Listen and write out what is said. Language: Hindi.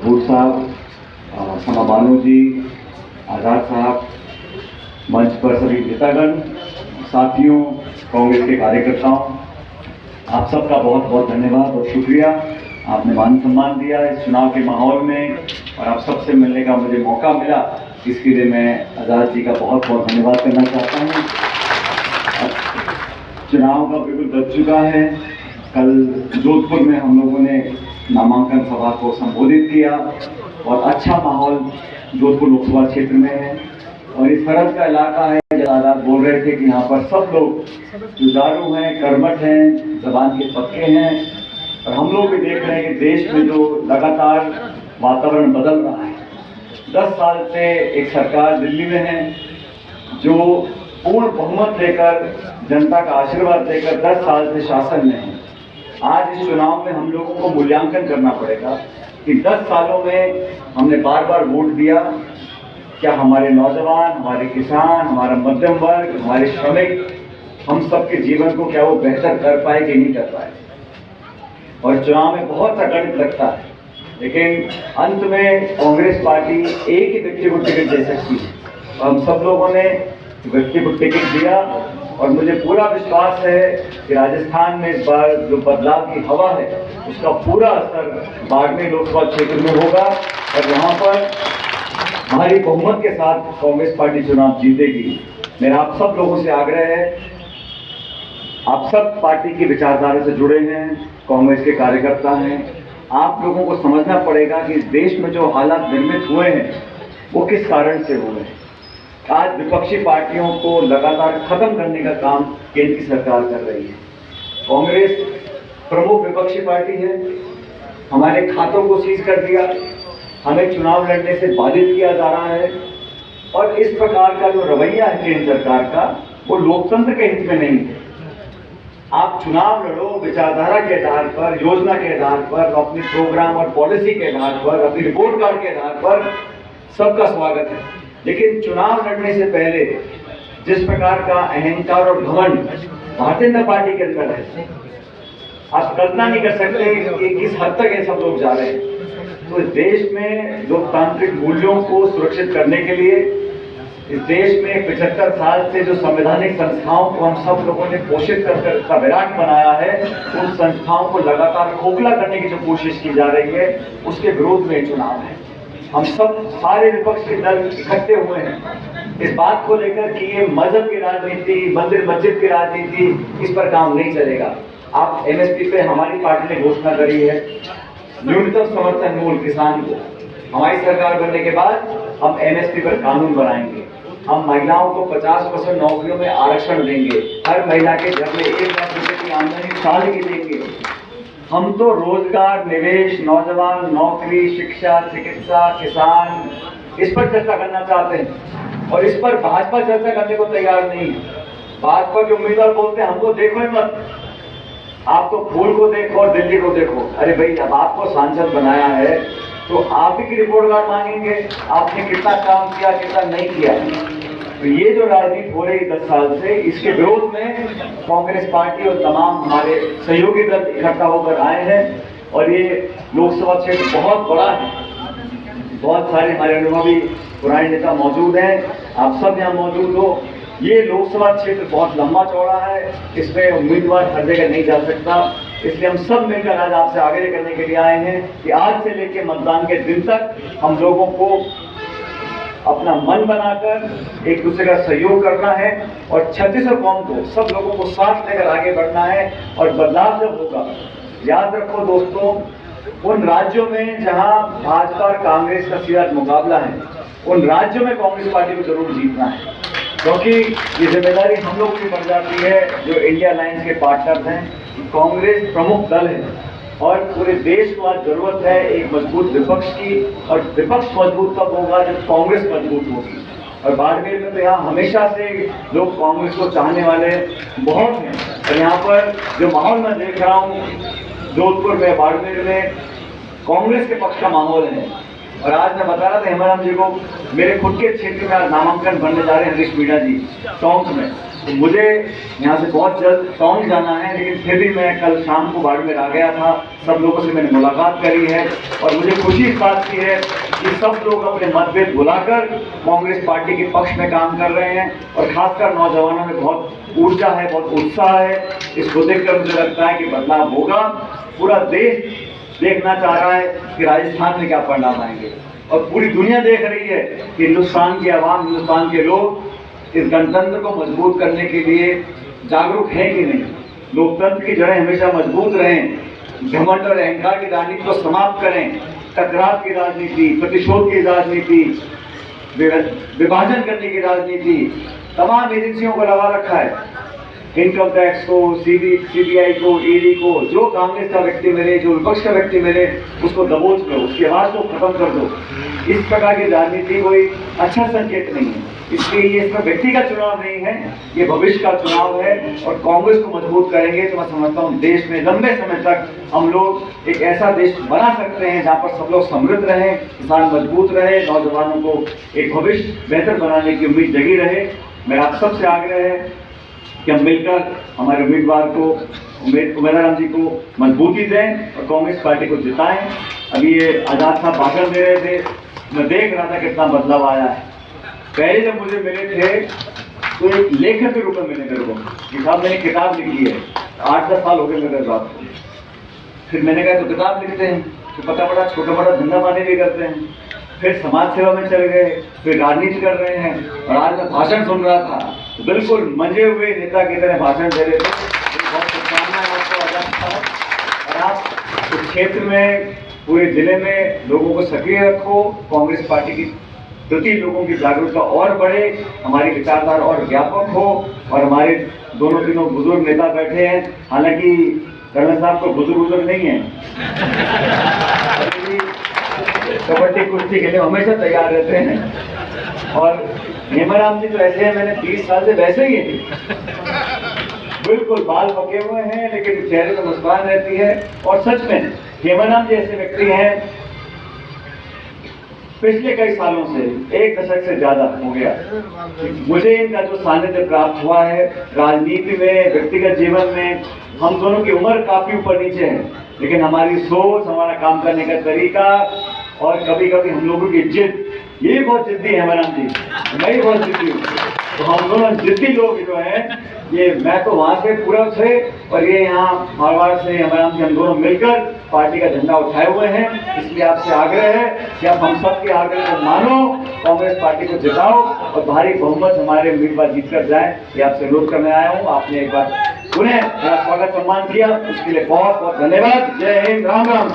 भूट साहब, समा बानो जी, आज़ाद साहब, मंच पर सभी नेतागण, साथियों, कांग्रेस के कार्यकर्ताओं, आप सबका बहुत बहुत धन्यवाद और शुक्रिया। आपने मान सम्मान दिया इस चुनाव के माहौल में और आप सबसे मिलने का मुझे मौका मिला, इसके लिए मैं आज़ाद जी का बहुत बहुत धन्यवाद करना चाहता हूँ। चुनाव का बिल्कुल बच चुका है। कल जोधपुर में हम लोगों ने नामांकन सभा को संबोधित किया और अच्छा माहौल जोधपुर लोकसभा क्षेत्र में है और इस तरह का इलाका है जहाँ आज़ाद बोल रहे थे कि यहाँ पर सब लोग जुझारू हैं, कर्मठ हैं, जबान के पक्के हैं और हम लोग भी देख रहे हैं कि देश में जो लगातार वातावरण बदल रहा है। 10 साल से एक सरकार दिल्ली में है जो पूर्ण बहुमत लेकर, जनता का आशीर्वाद लेकर 10 साल से शासन में है। आज इस चुनाव में हम लोगों को मूल्यांकन करना पड़ेगा कि 10 सालों में हमने बार बार वोट दिया, क्या हमारे नौजवान, हमारे किसान, हमारा मध्यम वर्ग, हमारे श्रमिक, हम सबके जीवन को क्या वो बेहतर कर पाए कि नहीं कर पाए। और चुनाव में बहुत सा गणित लगता है, लेकिन अंत में कांग्रेस पार्टी एक ही व्यक्ति को टिकट दे सकती है और हम सब लोगों ने व्यक्ति को टिकट दिया और मुझे पूरा विश्वास है कि राजस्थान में इस बार जो बदलाव की हवा है उसका पूरा असर बाड़मेर लोकसभा क्षेत्र में होगा और यहाँ पर भारी बहुमत के साथ कांग्रेस पार्टी चुनाव जीतेगी। मेरा आप सब लोगों से आग्रह है, आप सब पार्टी की विचारधारा से जुड़े हैं, कांग्रेस के कार्यकर्ता हैं, आप लोगों को समझना पड़ेगा कि इस देश में जो हालात निर्मित हुए हैं वो किस कारण से हुए हैं। आज विपक्षी पार्टियों को लगातार खत्म करने का काम केंद्र की सरकार कर रही है। कांग्रेस प्रमुख विपक्षी पार्टी है, हमारे खातों को सीज कर दिया, हमें चुनाव लड़ने से बाधित किया जा रहा है और इस प्रकार का जो रवैया है केंद्र सरकार का वो लोकतंत्र के हित में नहीं है। आप चुनाव लड़ो विचारधारा के आधार पर, योजना के आधार पर, अपनी प्रोग्राम और पॉलिसी के आधार पर, अपनी रिपोर्ट कार्ड के आधार पर, सबका स्वागत है। लेकिन चुनाव लड़ने से पहले जिस प्रकार का अहंकार और घमंड भारतीय जनता पार्टी के अंदर है, आप कल्पना नहीं कर सकते कि किस हद तक ये सब लोग जा रहे हैं। तो इस देश में लोकतांत्रिक मूल्यों को सुरक्षित करने के लिए, इस देश में 75 साल से जो संवैधानिक संस्थाओं को हम सब लोगों ने पोषित कर इसका विराट बनाया है, उन संस्थाओं को लगातार खोखला करने की जो कोशिश की जा रही है उसके विरोध में चुनाव है। हम सब सारे विपक्ष के दल इकट्ठे हुए हैं इस बात को लेकर कि ये मजहब की राजनीति, मंदिर मस्जिद की राजनीति, इस पर काम नहीं चलेगा। आप एमएसपी पे हमारी पार्टी ने घोषणा करी है, न्यूनतम समर्थन मूल्य किसान को। हमारी सरकार बनने के बाद हम एमएसपी पर कानून बनाएंगे, हम महिलाओं को 50% नौकरियों में आरक्षण देंगे, हर महिला के घर में 1 लाख रुपए की आमदनी साल की देंगे। हम तो रोजगार, निवेश, नौजवान, नौकरी, शिक्षा, चिकित्सा, किसान, इस पर चर्चा करना चाहते हैं और इस पर भाजपा चर्चा करने को तैयार नहीं है। भाजपा के उम्मीदवार बोलते हैं हमको देखो ही मत, आप तो फूल को देखो और दिल्ली को देखो। अरे भाई, अब आपको सांसद बनाया है तो आप ही की रिपोर्ट कार्ड मांगेंगे, आपने कितना काम किया, कितना नहीं किया। तो ये जो राजनीति हो रही 10 साल से, इसके विरोध में कांग्रेस पार्टी और तमाम हमारे सहयोगी दल इकट्ठा होकर आए हैं और ये लोकसभा क्षेत्र बहुत बड़ा है, बहुत सारे हमारे अनुभवी पुराने नेता मौजूद हैं, आप सब यहाँ मौजूद हो। ये लोकसभा क्षेत्र बहुत लंबा चौड़ा है, इसमें उम्मीदवार हर जगह नहीं जा सकता, इसलिए हम सब मिलकर आज आपसे आग्रह करने के लिए आए हैं कि आज से लेकर मतदान के दिन तक हम लोगों को अपना मन बनाकर एक दूसरे का सहयोग करना है और छत्तीसगढ़ कौम को, सब लोगों को साथ लेकर आगे बढ़ना है। और बदलाव जब होगा, याद रखो दोस्तों, उन राज्यों में जहां भाजपा और कांग्रेस का सीधा मुकाबला है, उन राज्यों में कांग्रेस पार्टी को जरूर जीतना है, क्योंकि ये जिम्मेदारी हम लोग की पड़ जाती है जो इंडिया अलायंस के पार्टनर्स हैं। कांग्रेस प्रमुख दल है और पूरे देश को आज जरूरत है एक मजबूत विपक्ष की, और विपक्ष मजबूत तब होगा जब कांग्रेस मजबूत होगी। और बाड़मेर में तो यहाँ हमेशा से लोग कांग्रेस को चाहने वाले बहुत हैं और यहाँ पर जो माहौल मैं देख रहा हूँ जोधपुर में, बाड़मेर में कांग्रेस के पक्ष का माहौल है। और आज मैं बता रहा था हेमाराम जी को, मेरे खुद के क्षेत्र में आज नामांकन बनने जा रहे हैं हरीश मीणा जी टोंक में, तो मुझे यहाँ से बहुत जल्द टाउन जाना है, लेकिन फिर भी मैं कल शाम को बाड़मेर आ गया था। सब लोगों से मैंने मुलाकात करी है और मुझे खुशी इस बात की है कि सब लोग अपने मतभेद भुलाकर कांग्रेस पार्टी के पक्ष में काम कर रहे हैं और खासकर नौजवानों में बहुत ऊर्जा है, बहुत उत्साह है। इसको देखकर मुझे लगता है कि बदलाव होगा। पूरा देश देखना चाह रहा है कि राजस्थान में क्या परिणाम आएंगे और पूरी दुनिया देख रही है कि हिंदुस्तान की आवाम, हिंदुस्तान के लोग इस गणतंत्र को मजबूत करने के लिए जागरूक हैं कि नहीं। लोकतंत्र की जड़ें हमेशा मजबूत रहें, घमंड और अहंकार की राजनीति को समाप्त करें, टकराव की राजनीति, प्रतिशोध की राजनीति, विभाजन करने की राजनीति तमाम एजेंसियों को लगा रखा है। इनकम टैक्स को, सीबीआई को, ईडी को, जो कांग्रेस का व्यक्ति मिले, जो विपक्ष का व्यक्ति मिले, उसको दबोच लो, उसकी आवाज को खत्म कर दो। इस प्रकार की राजनीति कोई अच्छा संकेत नहीं है। इसलिए ये इसका व्यक्ति का चुनाव नहीं है, ये भविष्य का चुनाव है और कांग्रेस को मजबूत करेंगे तो मैं समझता हूँ देश में लंबे समय तक हम लोग एक ऐसा देश बना सकते हैं जहाँ पर सब लोग समृद्ध रहें, किसान मजबूत रहे, नौजवानों को एक भविष्य बेहतर बनाने की उम्मीद जगी रहे। मेरा आप सबसे आग्रह है कि हम मिलकर हमारे उम्मीदवार को, उमेदवार जी को मजबूती दें और कांग्रेस पार्टी को जिताएं। अभी ये आजाद साहब भाषण दे रहे थे, मैं देख रहा था कितना बदलाव आया है। पहले जब मुझे मिले थे तो एक लेखक के रूप में मिले मेरे को कि साहब मैंने किताब लिखी है, 8-10 साल हो गए मेरे बात को। फिर मैंने कहा तो किताब लिखते हैं, तो पता पड़ा छोटा मोटा धंधा पानी भी करते हैं। फिर समाज सेवा में चले गए, फिर राजनीति कर रहे हैं और आज मैं भाषण सुन रहा था तो बिल्कुल मंजे हुए नेता की तरह भाषण दे रहे थे। बहुत शुभकामनाएं आपको आजाद साहब। और आप इस क्षेत्र में, पूरे जिले में लोगों को सक्रिय रखो, कांग्रेस पार्टी की प्रति लोगों की जागरूकता और बढ़े, हमारी विचारधारा और व्यापक हो। और हमारे दोनों तीनों बुजुर्ग नेता बैठे हैं, हालांकि कर्नल साहब को बुजुर्ग नहीं है, कबड्डी कुश्ती के लिए हमेशा तैयार रहते हैं। और हेमाराम जी तो ऐसे हैं, मैंने 20 साल से वैसे ही है, बिल्कुल बाल पके हुए हैं लेकिन चेहरे पर मुस्कान रहती है। और सच में हेमाराम जी ऐसे व्यक्ति हैं, पिछले कई सालों से, 1 दशक से ज्यादा हो गया, मुझे इनका जो सानिध्य प्राप्त हुआ है राजनीति में, व्यक्तिगत जीवन में। हम दोनों की उम्र काफी ऊपर नीचे है, लेकिन हमारी सोच, हमारा काम करने का तरीका और कभी कभी हम लोगों की जिद, ये बहुत जिद्दी है हेमाराम जी, मैं भी बहुत जिद्दी हूँ। तो हम दोनों जिद्दी लोग जो हैं, ये मैं तो वहां से पूरब से और ये यहाँ मारवाड़ से हेमाराम जी, हम दोनों मिलकर पार्टी का झंडा उठाए हुए हैं। इसलिए आपसे आग्रह है कि आप हम सबके आग्रह को मानो, कांग्रेस पार्टी को जिताओ और भारी बहुमत हमारे उम्मीदवार जीत कर जाए, ये आपसे अनुरोध करने आया हूँ। आपने एक बार पुनः मेरा स्वागत सम्मान किया, उसके लिए बहुत बहुत धन्यवाद। जय हिंद, राम राम।